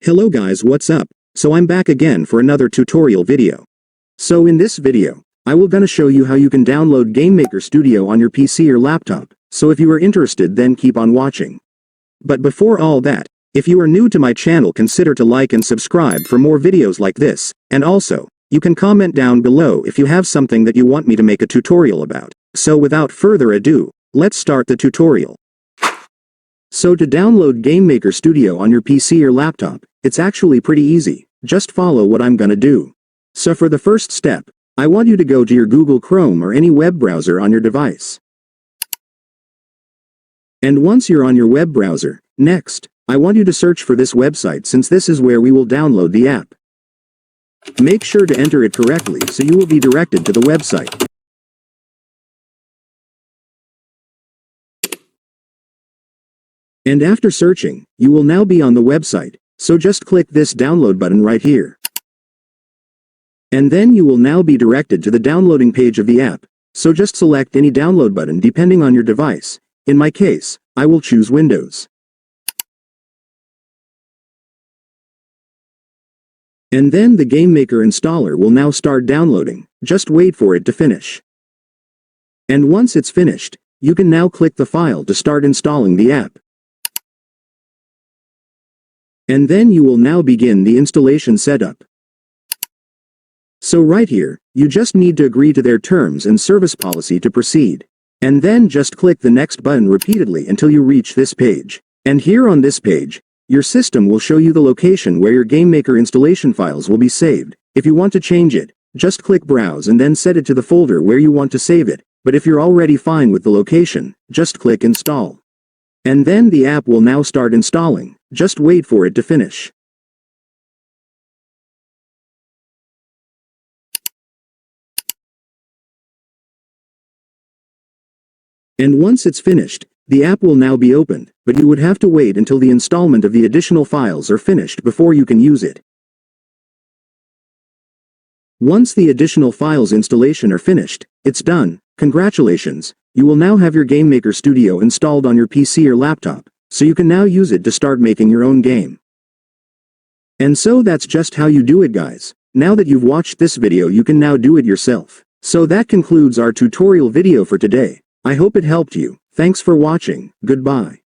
Hello guys, what's up? So I'm back again for another tutorial video. So in this video, I will gonna show you how you can download GameMaker Studio on your PC or laptop, so if you are interested then keep on watching. But before all that, if you are new to my channel consider to like and subscribe for more videos like this, and also, you can comment down below if you have something that you want me to make a tutorial about. So without further ado, let's start the tutorial. So to download GameMaker Studio on your PC or laptop, it's actually pretty easy, just follow what I'm gonna do. So for the first step, I want you to go to your Google Chrome or any web browser on your device. And once you're on your web browser, next, I want you to search for this website since this is where we will download the app. Make sure to enter it correctly so you will be directed to the website. And after searching, you will now be on the website, so just click this download button right here. And then you will now be directed to the downloading page of the app, so just select any download button depending on your device. In my case, I will choose Windows. And then the GameMaker installer will now start downloading, just wait for it to finish. And once it's finished, you can now click the file to start installing the app. And then you will now begin the installation setup. So right here, you just need to agree to their terms and service policy to proceed. And then just click the next button repeatedly until you reach this page. And here on this page, your system will show you the location where your GameMaker installation files will be saved. If you want to change it, just click Browse and then set it to the folder where you want to save it. But if you're already fine with the location, just click Install. And then the app will now start installing, just wait for it to finish. And once it's finished, the app will now be opened, but you would have to wait until the installment of the additional files are finished before you can use it. Once the additional files installation are finished, it's done. Congratulations, you will now have your GameMaker Studio installed on your PC or laptop, so you can now use it to start making your own game. And so that's just how you do it guys. Now that you've watched this video you can now do it yourself. So that concludes our tutorial video for today. I hope it helped you. Thanks for watching. Goodbye.